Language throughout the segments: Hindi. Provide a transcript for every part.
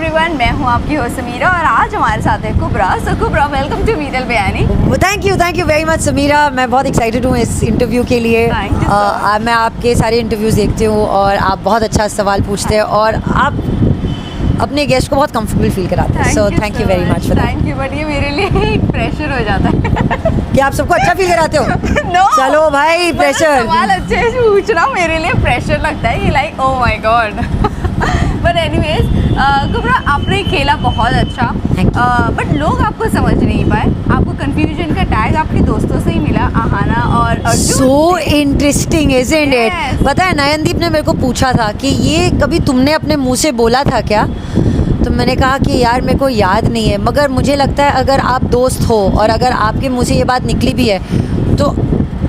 एवरीवन, मैं हूं आपकी होस्ट समीरा और आज हमारे साथ है Kubra. So Kubra, welcome to मीरल बयानी। Thank you very much Sameera. मैं बहुत एक्साइटेड हूँ इस इंटरव्यू के लिए। मैं आपके सारे इंटरव्यूज़ देखती हूँ और आप बहुत अच्छा सवाल पूछते हैं और आप अपने गेस्ट को बहुत कंफर्टेबल फील कराते हैं। So thank you very much for that. Thank you, but ये मेरे लिए एक प्रेशर हो जाता है कि आप सबको अच्छा फील कराते हो। no, चलो भाई, प्रेशर सवाल अच्छे से पूछना मेरे लिए प्रेशर लगता है। ये like oh my god. But anyways Kubra, आपने खेला बहुत अच्छा, बट लोग आपको समझ नहीं पाए। आपको कंफ्यूजन का टैग आपके दोस्तों से ही मिला, आहाना और Arjun. So interesting isn't it. पता है, नयनदीप ने मेरे को पूछा था कि ये कभी तुमने अपने मुंह से बोला था क्या? तो मैंने कहा कि यार मेरे को याद नहीं है, मगर मुझे लगता है अगर आप दोस्त हो और अगर आपके मुंह से ये बात निकली भी है तो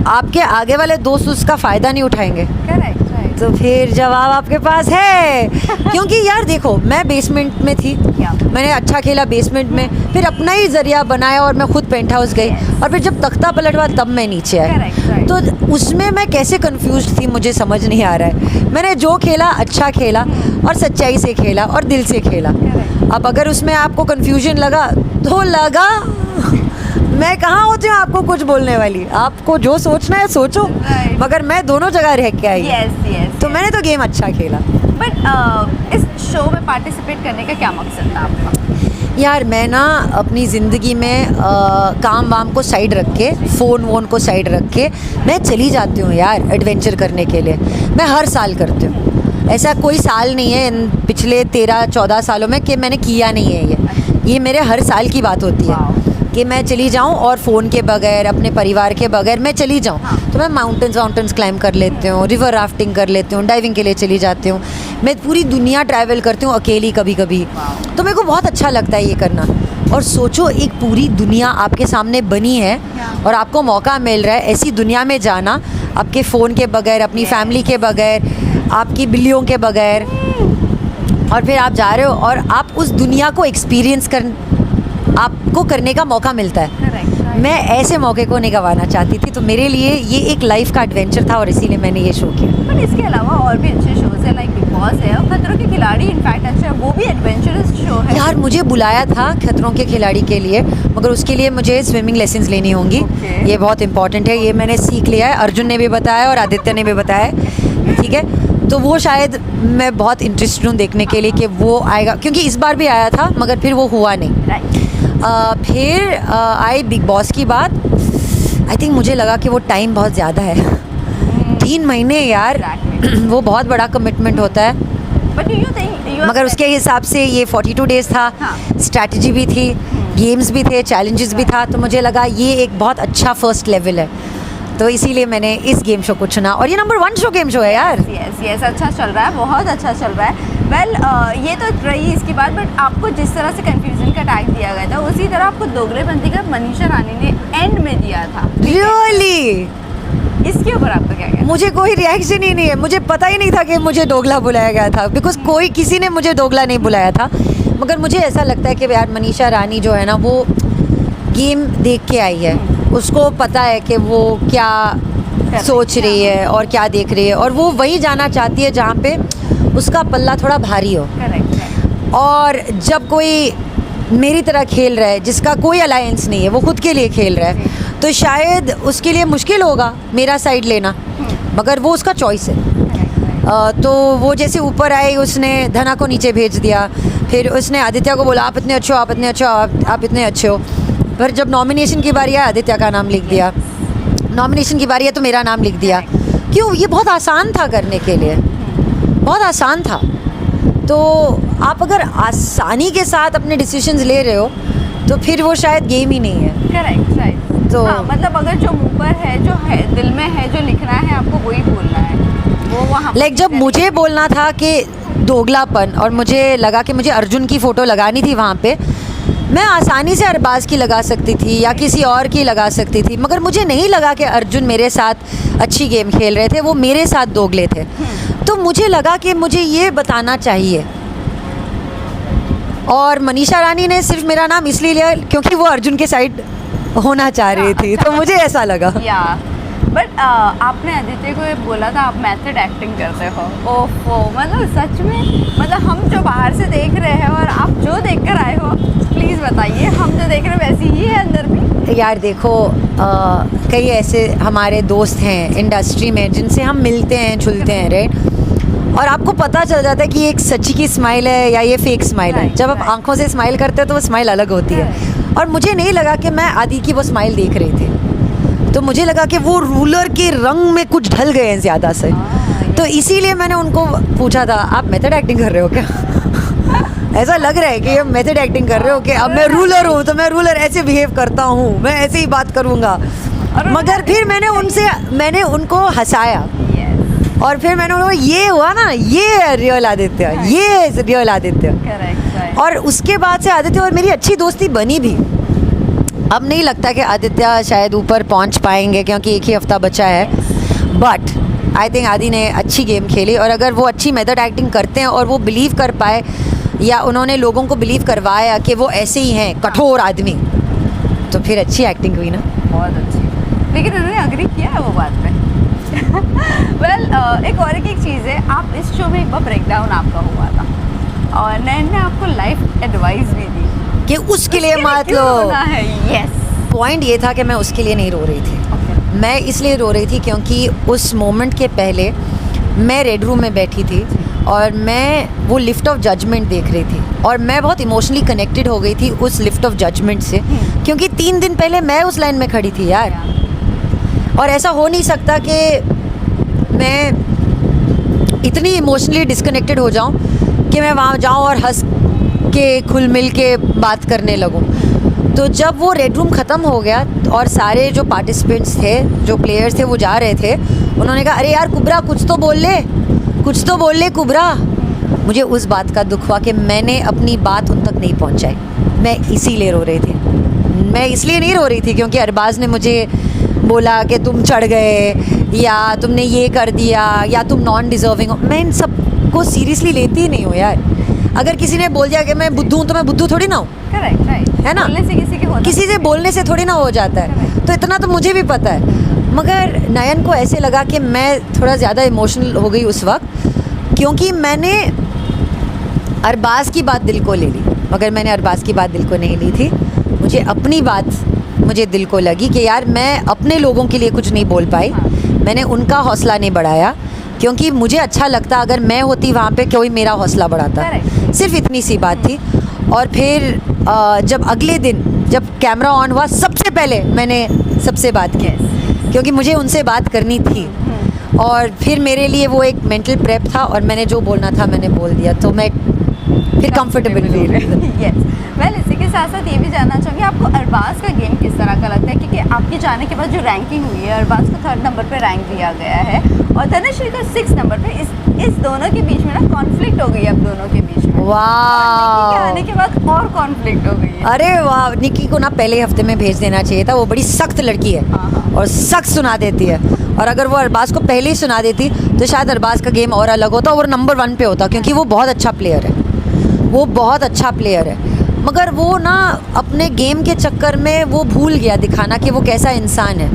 आपके आगे वाले दोस्त उसका फ़ायदा नहीं उठाएंगे। करेक्ट। तो फिर जवाब आपके पास है। क्योंकि यार देखो, मैं बेसमेंट में थी, मैंने अच्छा खेला बेसमेंट में, फिर अपना ही जरिया बनाया और मैं खुद पेंट हाउस गई और फिर जब तख्ता पलट हुआ तब मैं नीचे आई। तो उसमें मैं कैसे कंफ्यूज थी मुझे समझ नहीं आ रहा है। मैंने जो खेला अच्छा खेला और सच्चाई से खेला और दिल से खेला। अब अगर उसमें आपको कंफ्यूजन लगा तो लगा। मैं कहाँ होती हूँ आपको कुछ बोलने वाली। आपको जो सोचना है सोचो, मगर मैं दोनों जगह रह के आई। तो मैंने तो गेम अच्छा खेला। बट इस शो में पार्टिसिपेट करने का क्या मकसद था आपका? यार मैं ना अपनी ज़िंदगी में काम वाम को साइड रख के, फ़ोन वोन को साइड रख के मैं चली जाती हूँ यार एडवेंचर करने के लिए। मैं हर साल करती हूँ, ऐसा कोई साल नहीं है इन पिछले 13-14 सालों में कि मैंने किया नहीं है। ये मेरे हर साल की बात होती है कि मैं चली जाऊं और फ़ोन के बगैर, अपने परिवार के बगैर मैं चली जाऊं। तो मैं माउंटेन्स क्लाइंब कर लेती हूँ, रिवर राफ्टिंग कर लेती हूँ, डाइविंग के लिए चली जाती हूँ। मैं पूरी दुनिया ट्रैवल करती हूँ अकेली कभी कभी। तो मेरे को बहुत अच्छा लगता है ये करना। और सोचो, एक पूरी दुनिया आपके सामने बनी है और आपको मौका मिल रहा है ऐसी दुनिया में जाना, आपके फ़ोन के बगैर, अपनी फैमिली के बगैर, आपकी बिल्लियों के बगैर, और फिर आप जा रहे हो और आप उस दुनिया को एक्सपीरियंस आपको करने का मौका मिलता है। मैं ऐसे मौके को नहीं गंवाना चाहती थी। तो मेरे लिए ये एक लाइफ का एडवेंचर था और इसीलिए मैंने ये शो किया। बट इसके अलावा और भी अच्छे शोज है, लाइक बिग बॉस है और खतरों के खिलाड़ी इनफैक्ट अच्छा है, वो भी एडवेंचरस शो है। यार मुझे बुलाया था खतरों के खिलाड़ी के लिए, मगर उसके लिए मुझे स्विमिंग लेसन्स लेनी होंगी। ये बहुत इंपॉर्टेंट है, ये मैंने सीख लिया है। अर्जुन ने भी बताया और आदित्य ने भी बताया है, ठीक है। तो वो शायद मैं बहुत इंटरेस्टेड हूँ देखने के लिए कि वो आएगा, क्योंकि इस बार भी आया था मगर फिर वो हुआ नहीं। फिर आई बिग बॉस की बात। आई थिंक मुझे लगा कि वो टाइम बहुत ज़्यादा है। 3 महीने यार, वो बहुत बड़ा कमिटमेंट होता है। मगर उसके हिसाब से ये 42 डेज़ था। स्ट्रैटेजी भी थी, गेम्स भी थे, चैलेंजेस भी था। तो मुझे लगा ये एक बहुत अच्छा फर्स्ट लेवल है, तो इसीलिए मैंने इस गेम शो को चुना। और ये नंबर 1 शो गेम शो है यार। यस, अच्छा चल रहा है, बहुत अच्छा चल रहा है। वेल, ये तो रही इसकी बात, बट आपको जिस तरह से कंफ्यूजन का टैग दिया गया था उसी तरह आपको दोगलेपंती का मनीषा रानी ने एंड में दिया था। रियली? इसके ऊपर आपका क्या कहना? मुझे कोई रिएक्शन ही नहीं है। मुझे पता ही नहीं था कि मुझे दोगला बुलाया गया था, बिकॉज किसी ने मुझे दोगला नहीं बुलाया था। मगर मुझे ऐसा लगता है कि यार मनीषा रानी जो है ना, वो गेम देख के आई है, उसको पता है कि वो क्या सोच रही है और क्या देख रही है, और वो वही जाना चाहती है जहाँ पे उसका पल्ला थोड़ा भारी हो। और जब कोई मेरी तरह खेल रहा है, जिसका कोई अलायंस नहीं है, वो खुद के लिए खेल रहा है, तो शायद उसके लिए मुश्किल होगा मेरा साइड लेना, मगर वो उसका चॉइस है। तो वो जैसे ऊपर आई, उसने धना को नीचे भेज दिया, फिर उसने आदित्य को बोला आप इतने अच्छे हो, आप इतने अच्छे हो, आप इतने अच्छे हो। फिर जब नॉमिनेशन की बारी है, आदित्य का नाम लिख दिया। नॉमिनेशन की बारी है तो मेरा नाम लिख दिया। क्यों? ये बहुत आसान था करने के लिए, बहुत आसान था। तो आप अगर आसानी के साथ अपने डिसीजंस ले रहे हो तो फिर वो शायद गेम ही नहीं है। करेक्ट। तो हाँ, मतलब अगर जो मुंह पर है, जो है दिल में है, जो लिखना है आपको वही बोलना है, वो वहाँ। लाइक जब मुझे बोलना था कि दोगलापन, और मुझे लगा कि मुझे अर्जुन की फ़ोटो लगानी थी वहाँ पे, मैं आसानी से अरबाज की लगा सकती थी या किसी और की लगा सकती थी, मगर मुझे नहीं लगा कि अर्जुन मेरे साथ अच्छी गेम खेल रहे थे, वो मेरे साथ दोगले थे। तो मुझे लगा कि मुझे ये बताना चाहिए। और मनीषा रानी ने सिर्फ मेरा नाम इसलिए लिया क्योंकि वो अर्जुन के साइड होना चाह रही थी, तो मुझे ऐसा लगा। बट आपने आदित्य को बोला था आप मेथड एक्टिंग करते हो। ओफो, मतलब सच में, मतलब हम जो बाहर से देख रहे हैं और आप यार देखो कई ऐसे हमारे दोस्त हैं इंडस्ट्री में जिनसे हम मिलते हैं जुलते हैं, राइट, और आपको पता चल जाता है कि एक सच्ची की स्माइल है या ये फेक स्माइल है। जब आप आंखों से स्माइल करते हो तो वो स्माइल अलग होती है, और मुझे नहीं लगा कि मैं आदि की वो स्माइल देख रही थी, तो मुझे लगा कि वो रूलर के रंग में कुछ ढल गए हैं ज़्यादा से, तो इसीलिए मैंने उनको पूछा था आप मेथड एक्टिंग कर रहे हो क्या? ऐसा लग रहा है कि ये मेथड एक्टिंग कर रहे हो कि अब मैं रूलर हूँ तो मैं रूलर ऐसे बिहेव करता हूँ, मैं ऐसे ही बात करूँगा। मगर फिर मैंने उनको हंसाया, और फिर मैंने उनको ये हुआ ना, ये रियल आदित्य, ये रियल आदित्य, और उसके बाद से आदित्य और मेरी अच्छी दोस्ती बनी भी। अब नहीं लगता कि आदित्य शायद ऊपर पहुंच पाएंगे क्योंकि एक ही हफ्ता बचा है, बट आई थिंक आदि ने अच्छी गेम खेली, और अगर वो अच्छी मेथड एक्टिंग करते हैं और वो बिलीव कर पाए या उन्होंने लोगों को बिलीव करवाया कि वो ऐसे ही हैं कठोर आदमी, तो फिर अच्छी एक्टिंग हुई ना। बहुत अच्छी, लेकिन उन्होंने अग्री किया है वो बात पे। वेल एक और एक चीज़ है, आप इस शो में एक बार ब्रेकडाउन आपका हुआ था और नैन ने आपको लाइफ एडवाइस भी दी कि उसके लिए मत लो। यस, पॉइंट ये था कि मैं उसके लिए नहीं रो रही थी, मैं इसलिए रो रही थी क्योंकि उस मोमेंट के पहले मैं रेड रूम में बैठी थी और मैं वो लिफ्ट ऑफ जजमेंट देख रही थी, और मैं बहुत इमोशनली कनेक्टेड हो गई थी उस लिफ्ट ऑफ जजमेंट से, क्योंकि 3 दिन पहले मैं उस लाइन में खड़ी थी यार, और ऐसा हो नहीं सकता कि मैं इतनी इमोशनली डिस्कनेक्टेड हो जाऊं कि मैं वहाँ जाऊं और हंस के खुल मिल के बात करने लगूं। तो जब वो रेड रूम ख़त्म हो गया और सारे जो पार्टिसिपेंट्स थे, जो प्लेयर्स थे, वो जा रहे थे, उन्होंने कहा अरे यार कुबरा कुछ तो बोल ले, कुछ तो बोल ले कुबरा। मुझे उस बात का दुख हुआ कि मैंने अपनी बात उन तक नहीं पहुंचाई, मैं इसीलिए रो रही थी। मैं इसलिए नहीं रो रही थी क्योंकि अरबाज ने मुझे बोला कि तुम चढ़ गए या तुमने ये कर दिया या तुम नॉन डिज़र्विंग हो। मैं इन सब को सीरियसली लेती ही नहीं हूँ यार। अगर किसी ने बोल दिया कि मैं बुद्धू हूँ तो मैं बुद्धू थोड़ी ना हूँ, करेक्ट, राइट, है ना? किसी से बोलने से थोड़ी ना हो जाता है, तो इतना तो मुझे भी पता है। मगर नयन को ऐसे लगा कि मैं थोड़ा ज़्यादा इमोशनल हो गई उस वक्त, क्योंकि मैंने अरबाज की बात दिल को ले ली, मगर मैंने अरबाज की बात दिल को नहीं ली थी। मुझे अपनी बात मुझे दिल को लगी कि यार मैं अपने लोगों के लिए कुछ नहीं बोल पाई, मैंने उनका हौसला नहीं बढ़ाया, क्योंकि मुझे अच्छा लगता अगर मैं होती वहाँ पे कोई मेरा हौसला बढ़ाता। सिर्फ इतनी सी बात थी। और फिर जब अगले दिन जब कैमरा ऑन हुआ, सबसे पहले मैंने सबसे बात की, क्योंकि मुझे उनसे बात करनी थी, और फिर मेरे लिए वो एक मेंटल प्रेप था और मैंने जो बोलना था मैंने बोल दिया, तो मैं फिर कंफर्टेबल फील। यस, वेल इसी के साथ साथ ये भी जानना चाहूँगी आपको अरबाज का गेम किस तरह का लगता है, क्योंकि आपके जाने के बाद जो रैंकिंग हुई है, अरबाज को 3rd नंबर पे रैंक दिया गया है और धनश्री को 6th नंबर पे। इस दोनों के बीच में ना कॉन्फ्लिक्ट हो गई है अब दोनों के बीच में। वाह, के आने के बाद और कॉन्फ्लिक्ट हो गई है। अरे वाह, निकी को ना पहले हफ्ते में भेज देना चाहिए था, वो बड़ी सख्त लड़की है और सख्त सुना देती है, और अगर वो अरबाज को पहले ही सुना देती तो शायद अरबाज का गेम और अलग होता और नंबर 1 पे होता, क्योंकि वो बहुत अच्छा प्लेयर है, वो बहुत अच्छा प्लेयर है। मगर वो ना अपने गेम के चक्कर में वो भूल गया दिखाना कि वो कैसा इंसान है,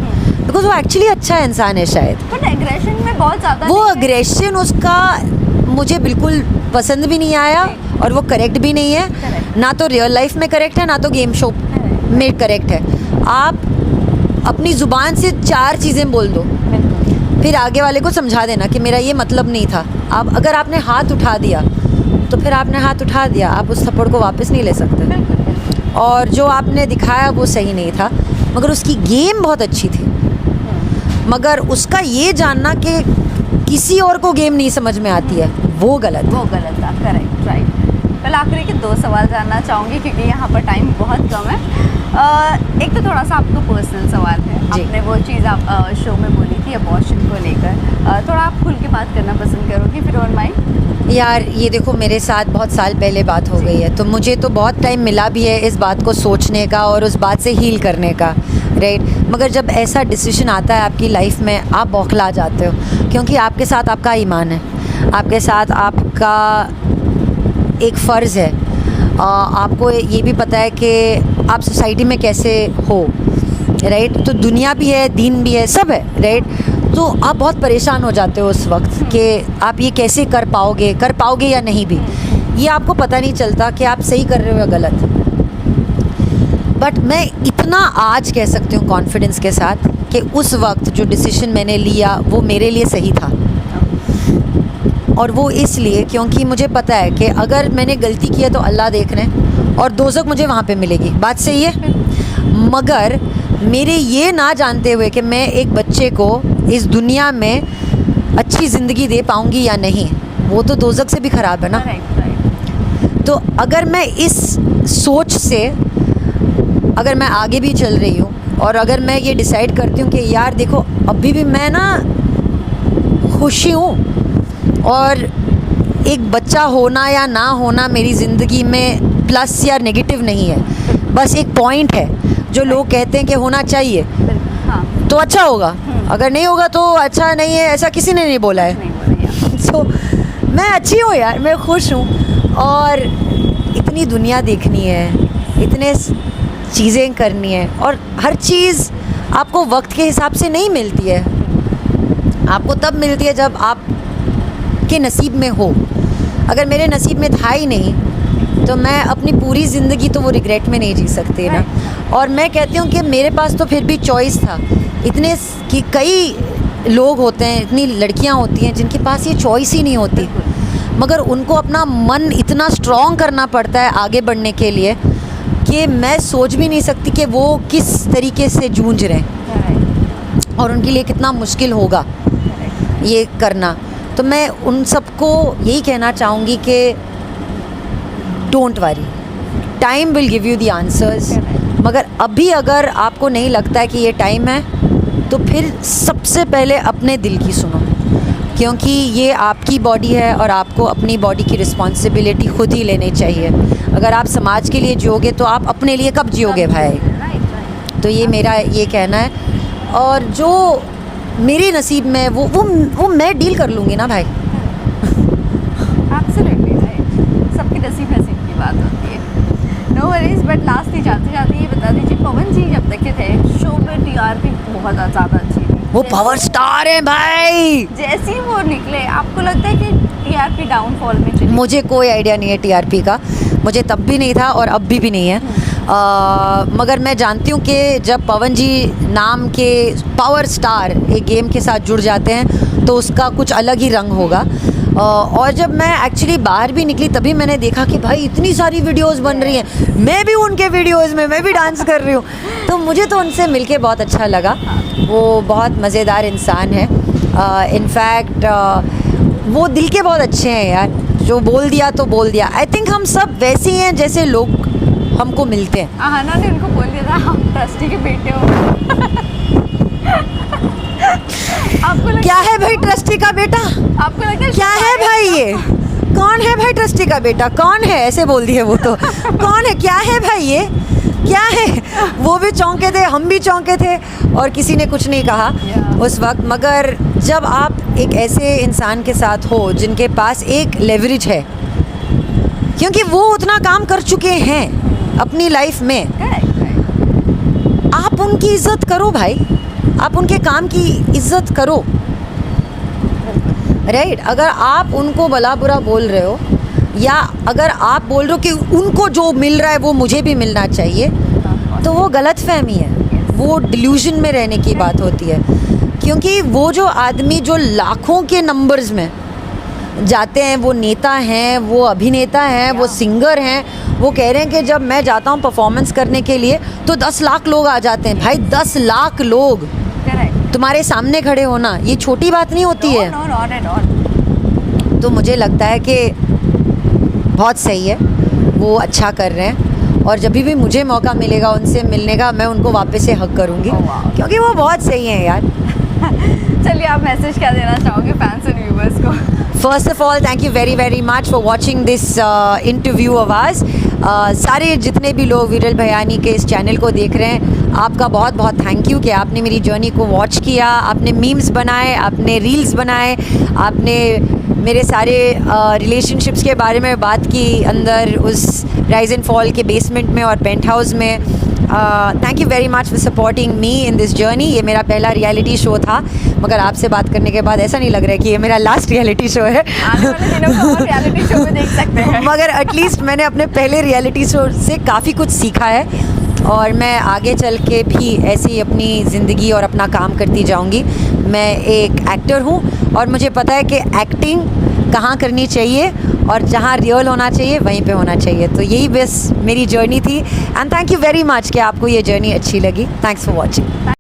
बिकॉज वो एक्चुअली अच्छा इंसान है शायद। बट एग्रेशन में बहुत ज़्यादा वो एग्रेशन उसका मुझे बिल्कुल पसंद भी नहीं आया, और वो करेक्ट भी नहीं है, ना तो रियल लाइफ में करेक्ट है ना तो गेम शो में करेक्ट है। आप अपनी ज़ुबान से 4 चीज़ें बोल दो, फिर आगे वाले को समझा देना कि मेरा ये मतलब नहीं था। आप अगर आपने हाथ उठा दिया तो फिर आपने हाथ उठा दिया, आप उस थप्पड़ को वापस नहीं ले सकते। और जो आपने दिखाया वो सही नहीं था, मगर उसकी गेम बहुत अच्छी थी। मगर उसका ये जानना कि किसी और को गेम नहीं समझ में आती है, वो गलत था। Correct, right. पहले आखिरी के 2 सवाल जानना चाहूँगी क्योंकि यहाँ पर टाइम बहुत कम है। एक तो थोड़ा सा आपको पर्सनल सवाल है, आपने वो चीज़ आप शो में बोली थी अबॉर्शन को लेकर, थोड़ा आप खुल के बात करना पसंद करोगी फिर ऑन माइंड? यार ये देखो, मेरे साथ बहुत साल पहले बात हो गई है, तो मुझे तो बहुत टाइम मिला भी है इस बात को सोचने का और उस बात से हील करने का, राइट। मगर जब ऐसा डिसीजन आता है आपकी लाइफ में, आप बौखला जाते हो, क्योंकि आपके साथ आपका ईमान है, आपके साथ आपका एक फ़र्ज़ है, आपको ये भी पता है कि आप सोसाइटी में कैसे हो, राइट। तो दुनिया भी है, दीन भी है, सब है, राइट। तो आप बहुत परेशान हो जाते हो उस वक्त कि आप ये कैसे कर पाओगे या नहीं भी, ये आपको पता नहीं चलता कि आप सही कर रहे हो या गलत। बट मैं इतना आज कह सकती हूँ कॉन्फिडेंस के साथ कि उस वक्त जो डिसीजन मैंने लिया वो मेरे लिए सही था। और वो इसलिए क्योंकि मुझे पता है कि अगर मैंने गलती की है तो अल्लाह देख रहे हैं और दोज़ख मुझे वहाँ पे मिलेगी, बात सही है। मगर मेरे ये ना जानते हुए कि मैं एक बच्चे को इस दुनिया में अच्छी ज़िंदगी दे पाऊँगी या नहीं, वो तो दोज़ख से भी ख़राब है ना। तो अगर मैं इस सोच से अगर मैं आगे भी चल रही हूँ और अगर मैं ये डिसाइड करती हूँ कि यार देखो अभी भी मैं ना खुशी हूँ और एक बच्चा होना या ना होना मेरी ज़िंदगी में प्लस या नेगेटिव नहीं है, बस एक पॉइंट है जो लोग कहते हैं कि होना चाहिए। हाँ। तो अच्छा होगा, अगर नहीं होगा तो अच्छा नहीं है, ऐसा किसी ने नहीं बोला है। तो मैं अच्छी हूँ यार, मैं खुश हूँ। और इतनी दुनिया देखनी है, इतने चीज़ें करनी है और हर चीज़ आपको वक्त के हिसाब से नहीं मिलती है, आपको तब मिलती है जब आप के नसीब में हो। अगर मेरे नसीब में था ही नहीं तो मैं अपनी पूरी ज़िंदगी तो वो रिग्रेट में नहीं जी सकती ना। और मैं कहती हूँ कि मेरे पास तो फिर भी चॉइस था। इतने कि कई लोग होते हैं, इतनी लड़कियाँ होती हैं जिनके पास ये चॉइस ही नहीं होती, मगर उनको अपना मन इतना स्ट्रॉन्ग करना पड़ता है आगे बढ़ने के लिए कि मैं सोच भी नहीं सकती कि वो किस तरीके से जूझ रहे हैं और उनके लिए कितना मुश्किल होगा ये करना। तो मैं उन सबको यही कहना चाहूँगी कि don't worry, time will give you the answers. मगर अभी अगर आपको नहीं लगता है कि ये टाइम है तो फिर सबसे पहले अपने दिल की सुनो, क्योंकि ये आपकी बॉडी है और आपको अपनी बॉडी की रिस्पॉन्सिबिलिटी खुद ही लेनी चाहिए। अगर आप समाज के लिए जियोगे तो आप अपने लिए कब जियोगे भाई। तो ये मेरा ये कहना है और जो मेरे नसीब में वो मैं डील कर लूँगी ना भाई। एब्सोल्युटली राइट, सबकी नसीब की बात होती है। नो वरीज, बट लास्ट ही जाते जाते ये बता दीजिए, पवन जी जब तक के थे शो में टीआरपी बहुत ज़्यादा अच्छी थी, वो पावर स्टार है भाई। जैसे ही वो निकले आपको लगता है कि टीआरपी डाउनफॉल में चली? मुझे कोई आइडिया नहीं है टीआरपी का, मुझे तब भी नहीं था और अब भी नहीं है। मगर मैं जानती हूँ कि जब पवन जी नाम के पावर स्टार एक गेम के साथ जुड़ जाते हैं तो उसका कुछ अलग ही रंग होगा। और जब मैं एक्चुअली बाहर भी निकली तभी मैंने देखा कि भाई इतनी सारी वीडियोस बन रही हैं, मैं भी उनके वीडियोस में मैं भी डांस कर रही हूँ। तो मुझे तो उनसे मिलके बहुत अच्छा लगा। वो बहुत मज़ेदार इंसान है। इनफैक्ट वो दिल के बहुत अच्छे हैं यार, जो बोल दिया तो बोल दिया। आई थिंक हम सब वैसे ही हैं जैसे लोग हमको मिलते हैं। आहना ने उनको बोल दिया था हम ट्रस्टी के बेटे हो। आपको क्या है भाई ट्रस्टी का बेटा? आपको लगता है क्या है भाई ये? कौन है भाई ट्रस्टी का बेटा? कौन है? ऐसे बोल दिए वो तो। कौन है? क्या है भाई ये? क्या है? वो भी चौंके थे, हम भी चौंके थे और किसी ने कुछ नहीं कहा उस वक्त। मगर जब आप एक ऐसे इंसान के साथ हो जिनके पास एक लेवरेज है, क्योंकि वो उतना काम कर चुके हैं अपनी लाइफ में, आप उनकी इज्जत करो भाई, आप उनके काम की इज्जत करो। राइट? अगर आप उनको भला बुरा बोल रहे हो या अगर आप बोल रहे हो कि उनको जो मिल रहा है वो मुझे भी मिलना चाहिए, तो वो गलत फहमी है, वो डिल्यूजन में रहने की बात होती है। क्योंकि वो जो आदमी जो लाखों के नंबर्स में जाते हैं, वो नेता हैं, वो अभिनेता हैं, वो सिंगर हैं, वो कह रहे हैं कि जब मैं जाता हूँ परफॉर्मेंस करने के लिए तो 10 लाख लोग आ जाते हैं। भाई 10 लाख लोग तुम्हारे सामने खड़े होना ये छोटी बात नहीं होती है। No, not at all. तो मुझे लगता है कि बहुत सही है, वो अच्छा कर रहे हैं और जब भी मुझे मौका मिलेगा उनसे मिलने का मैं उनको वापस से हक करूँगी, क्योंकि वो बहुत सही हैं यार। चलिए आप मैसेज क्या देना चाहोगे फैंस एंड व्यूवर्स को? First of all thank you very very much for watching this interview of us. सारे जितने भी लोग विरल भयानी के इस चैनल को देख रहे हैं, आपका बहुत बहुत थैंक यू कि आपने मेरी जर्नी को वॉच किया, आपने मीम्स बनाए, आपने रील्स बनाए, आपने मेरे सारे रिलेशनशिप्स के बारे में बात की अंदर उस राइज एंड फॉल के बेसमेंट में और पेंट हाउस में। Thank you very much for supporting me in this journey. ये मेरा पहला रियलिटी शो था, मगर आपसे बात करने के बाद ऐसा नहीं लग रहा है कि ये मेरा लास्ट रियलिटी शो है। आने वाले दिनों को और रियलिटी शो में देख सकते हैं। मगर एटलीस्ट मैंने अपने पहले रियलिटी शो से काफ़ी कुछ सीखा है और मैं आगे चल के भी ऐसी अपनी ज़िंदगी और अपना काम करती जाऊंगी। मैं एक एक्टर हूँ और मुझे पता है कि एक्टिंग कहाँ करनी चाहिए और जहाँ रियल होना चाहिए वहीं पे होना चाहिए। तो यही बस मेरी जर्नी थी and thank you very much कि आपको ये जर्नी अच्छी लगी। Thanks for watching.